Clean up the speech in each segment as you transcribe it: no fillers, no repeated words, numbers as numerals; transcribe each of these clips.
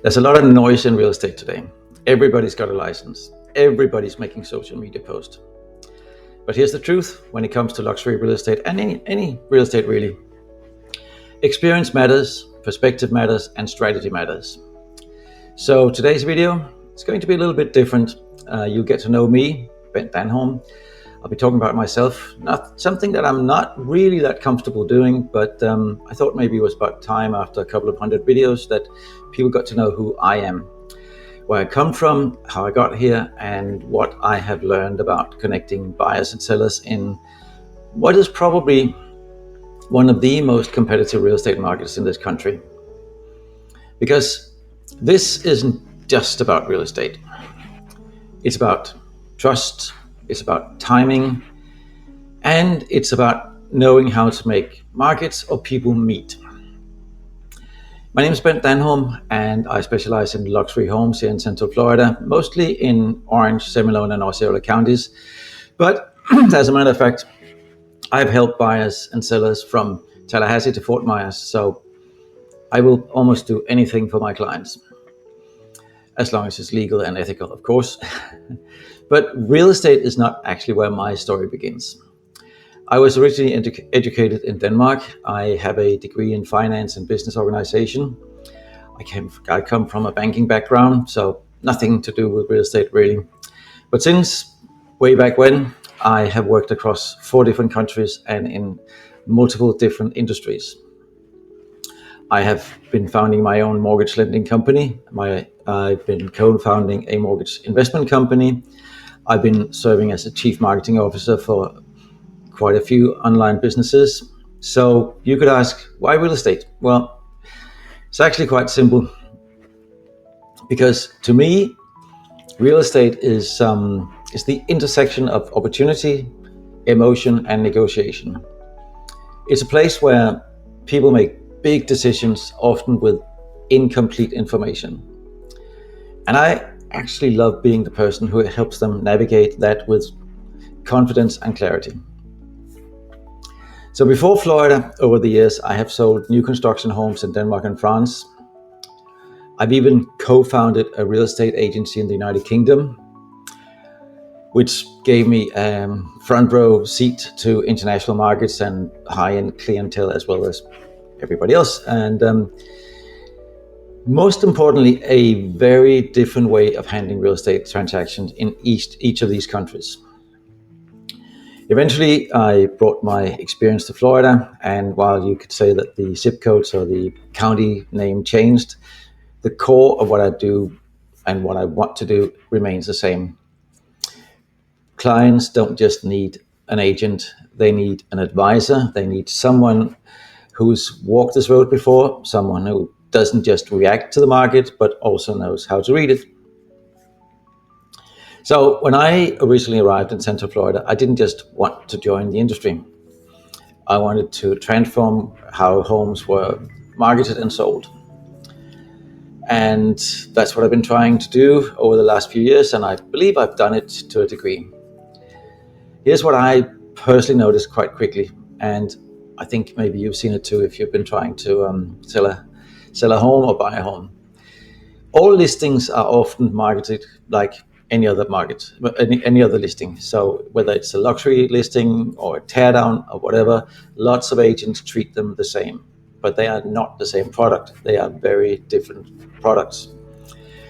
There's a lot of noise in real estate today. Everybody's got a license. Everybody's making social media posts. But here's the truth when it comes to luxury real estate and any real estate really. Experience matters, perspective matters, and strategy matters. So today's video is going to be a little bit different. You'll get to know me, Bent Danholm. I'll be talking about myself, not something that I'm not really that comfortable doing, but I thought maybe it was about time after a couple of hundred videos that people got to know who I am, where I come from, how I got here, and what I have learned about connecting buyers and sellers in what is probably one of the most competitive real estate markets in this country. Because this isn't just about real estate. It's about trust, it's about timing, and it's about knowing how to make markets or people meet. My name is Bent Danholm, and I specialize in luxury homes here in Central Florida, mostly in Orange, Seminole, and Osceola counties. But as a matter of fact, I've helped buyers and sellers from Tallahassee to Fort Myers, so I will almost do anything for my clients, as long as it's legal and ethical, of course. But real estate is not actually where my story begins. I was originally educated in Denmark. I have a degree in finance and business organization. I come from a banking background, so nothing to do with real estate really. But since way back when, I have worked across 4 different countries and in multiple different industries. I have been founding my own mortgage lending company. I've been co-founding a mortgage investment company. I've been serving as a chief marketing officer for quite a few online businesses. So you could ask, why real estate? Well, it's actually quite simple. Because to me, real estate is the intersection of opportunity, emotion, and negotiation. It's a place where people make big decisions, often with incomplete information. And I actually love being the person who helps them navigate that with confidence and clarity. So before Florida, over the years, I have sold new construction homes in Denmark and France. I've even co-founded a real estate agency in the United Kingdom, which gave me a front row seat to international markets and high-end clientele as well as everybody else. And most importantly, a very different way of handling real estate transactions in each of these countries. Eventually, I brought my experience to Florida, and while you could say that the zip codes or the county name changed, the core of what I do and what I want to do remains the same. Clients don't just need an agent, they need an advisor, they need someone who's walked this road before, someone who doesn't just react to the market, but also knows how to read it. So when I originally arrived in Central Florida, I didn't just want to join the industry. I wanted to transform how homes were marketed and sold. And that's what I've been trying to do over the last few years, and I believe I've done it to a degree. Here's what I personally noticed quite quickly, and I think maybe you've seen it too if you've been trying to sell a home or buy a home. All listings are often marketed like any other market, any other listing. So whether it's a luxury listing or a teardown or whatever, lots of agents treat them the same, but they are not the same product. They are very different products.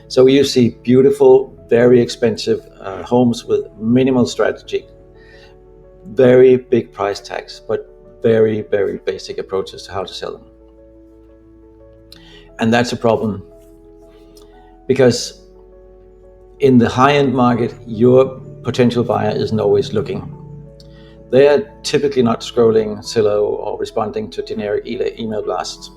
So you see beautiful, very expensive homes with minimal strategy, very big price tags, but very, very basic approaches to how to sell them. And that's a problem, because in the high-end market, your potential buyer isn't always looking. They are typically not scrolling Zillow or responding to generic email blasts.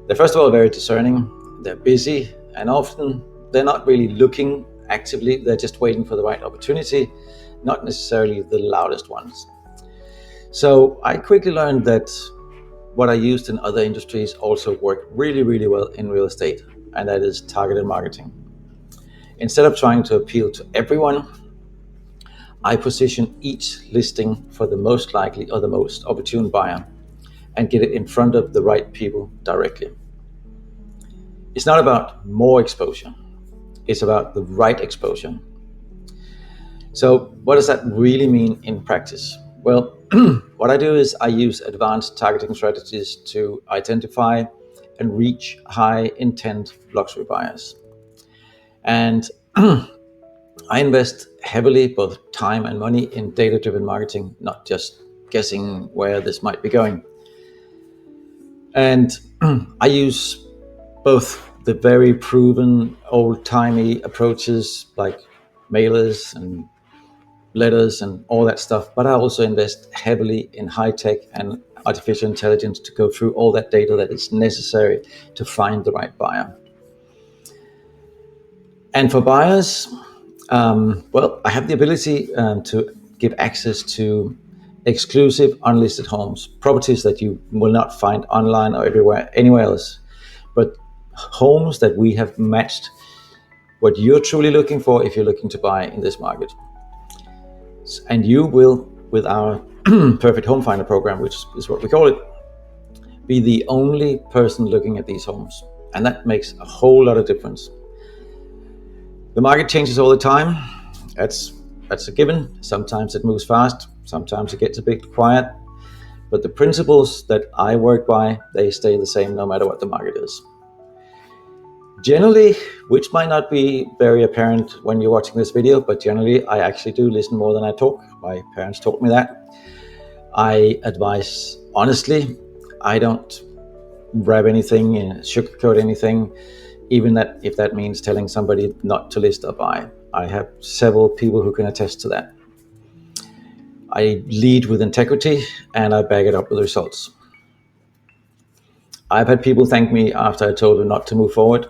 They're first of all very discerning, they're busy, and often they're not really looking actively, they're just waiting for the right opportunity, not necessarily the loudest ones. So I quickly learned that what I used in other industries also worked really, really well in real estate, and that is targeted marketing. Instead of trying to appeal to everyone, I position each listing for the most likely or the most opportune buyer and get it in front of the right people directly. It's not about more exposure. It's about the right exposure. So what does that really mean in practice? Well, what I do is I use advanced targeting strategies to identify and reach high intent luxury buyers. And I invest heavily, both time and money, in data driven marketing, not just guessing where this might be going. And I use both the very proven old timey approaches like mailers and letters and all that stuff, but I also invest heavily in high tech and artificial intelligence to go through all that data that is necessary to find the right buyer. And for buyers, well, I have the ability to give access to exclusive unlisted homes, properties that you will not find online or anywhere else, but homes that we have matched what you're truly looking for if you're looking to buy in this market. And you will, with our Perfect Home Finder program, which is what we call it, be the only person looking at these homes. And that makes a whole lot of difference. The market changes all the time. That's a given. Sometimes it moves fast. Sometimes it gets a bit quiet. But the principles that I work by, they stay the same no matter what the market is. Generally, which might not be very apparent when you're watching this video, but generally I actually do listen more than I talk. My parents taught me that. I advise honestly. I don't wrap anything and sugarcoat anything, even that if that means telling somebody not to list or buy. I have several people who can attest to that. I lead with integrity and I back it up with results. I've had people thank me after I told them not to move forward.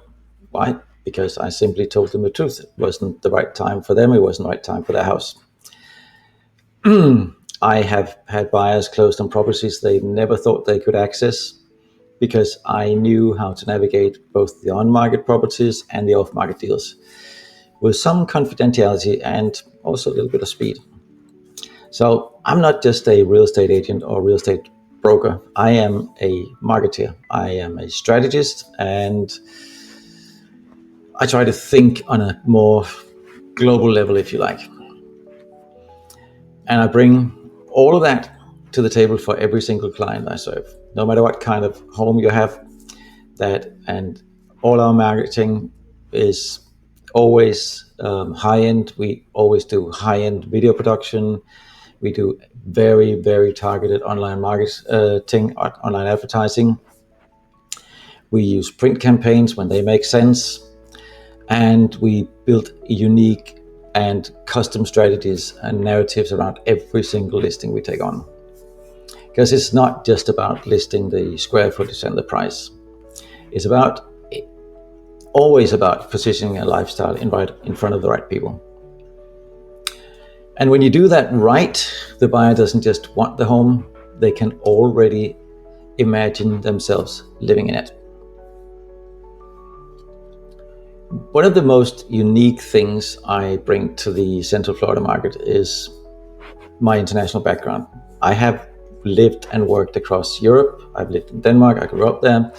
Why? Because I simply told them the truth. It wasn't the right time for them. It wasn't the right time for their house. I have had buyers closed on properties they never thought they could access because I knew how to navigate both the on-market properties and the off-market deals with some confidentiality and also a little bit of speed. So I'm not just a real estate agent or real estate broker. I am a marketer. I am a strategist, and I try to think on a more global level, if you like. And I bring all of that to the table for every single client I serve, no matter what kind of home you have. That and all our marketing is always high end. We always do high end video production. We do very, very targeted online marketing, online advertising. We use print campaigns when they make sense. And we build unique and custom strategies and narratives around every single listing we take on. Because it's not just about listing the square footage and the price. It's always about positioning a lifestyle in front of the right people. And when you do that right, the buyer doesn't just want the home, they can already imagine themselves living in it. One of the most unique things I bring to the Central Florida market is my international background. I have lived and worked across Europe. I've lived in Denmark. I grew up there.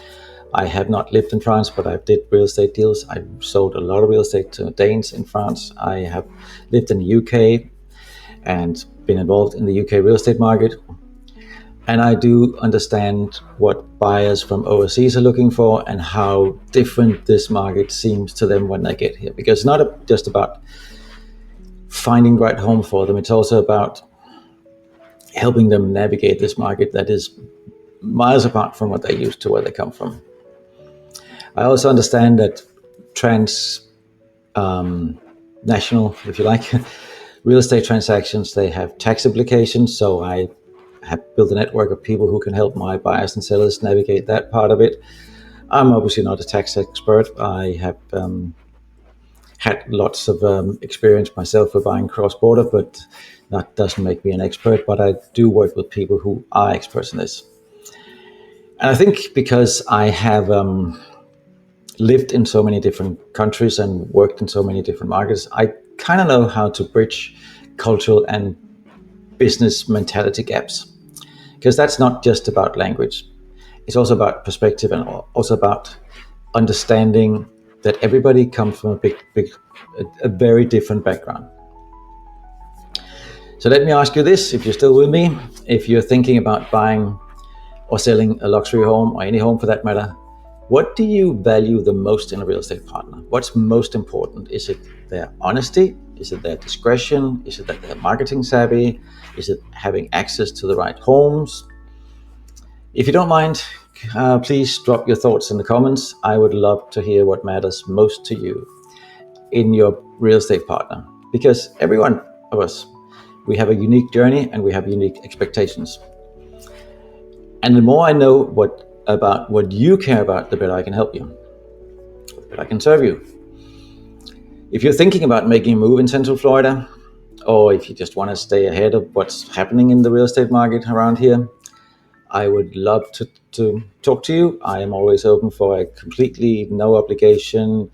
I have not lived in France, but I did real estate deals. I sold a lot of real estate to Danes in France. I have lived in the UK and been involved in the UK real estate market. And I do understand what buyers from overseas are looking for and how different this market seems to them when they get here. Because it's not just about finding the right home for them, it's also about helping them navigate this market that is miles apart from what they're used to, where they come from. I also understand that national, if you like, real estate transactions, they have tax implications. So I have built a network of people who can help my buyers and sellers navigate that part of it. I'm obviously not a tax expert. I have had lots of experience myself with buying cross-border, but that doesn't make me an expert. But I do work with people who are experts in this. And I think because I have lived in so many different countries and worked in so many different markets, I kind of know how to bridge cultural and business mentality gaps. Because that's not just about language. It's also about perspective and also about understanding that everybody comes from a very different background. So let me ask you this, if you're still with me, if you're thinking about buying or selling a luxury home, or any home for that matter, what do you value the most in a real estate partner? What's most important? Is it their honesty? Is it their discretion? Is it that they're marketing savvy? Is it having access to the right homes? If you don't mind, please drop your thoughts in the comments. I would love to hear what matters most to you in your real estate partner, because every one of us, we have a unique journey and we have unique expectations. And the more I know about what you care about, the better I can help you, the better I can serve you. If you're thinking about making a move in Central Florida, or if you just want to stay ahead of what's happening in the real estate market around here, I would love to talk to you. I am always open for a completely no obligation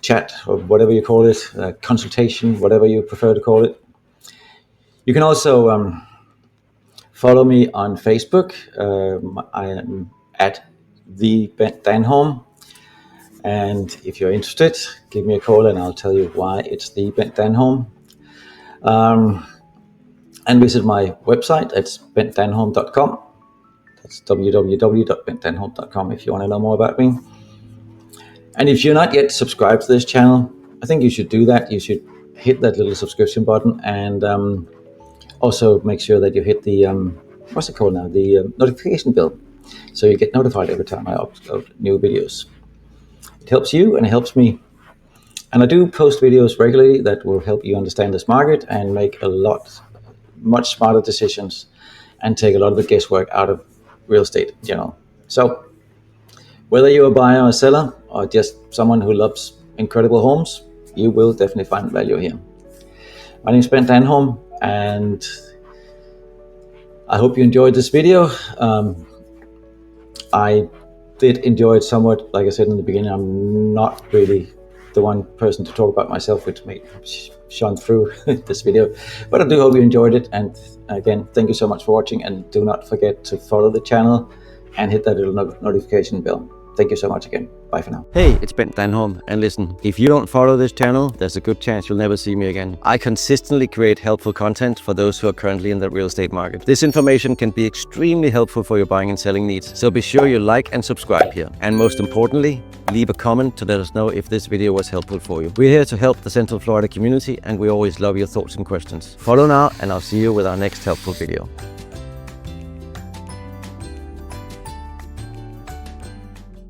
chat, or whatever you call it, consultation, whatever you prefer to call it. You can also follow me on Facebook. I am at the Bent Danholm. And if you're interested, give me a call and I'll tell you why it's the Bent Danholm. And visit my website. It's bentdanholm.com. That's www.bentdanholm.com if you want to know more about me. And if you're not yet subscribed to this channel, I think you should do that. You should hit that little subscription button, and also make sure that you hit the, what's it called now? The notification bell, so you get notified every time I upload new videos. It helps you and it helps me. And I do post videos regularly that will help you understand this market and make much smarter decisions and take a lot of the guesswork out of real estate in general. So whether you're a buyer or a seller, or just someone who loves incredible homes, you will definitely find value here. My name is Bent Danholm, and I hope you enjoyed this video. I did enjoy it somewhat. Like I said in the beginning, I'm not really the one person to talk about myself, which may shone through this video. But I do hope you enjoyed it. And again, thank you so much for watching. And do not forget to follow the channel and hit that little notification bell. Thank you so much again. Bye for now. Hey, it's Bent Danholm, and listen, if you don't follow this channel, there's a good chance you'll never see me again. I consistently create helpful content for those who are currently in the real estate market. This information can be extremely helpful for your buying and selling needs, so be sure you like and subscribe here. And most importantly, leave a comment to let us know if this video was helpful for you. We're here to help the Central Florida community, and we always love your thoughts and questions. Follow now, and I'll see you with our next helpful video.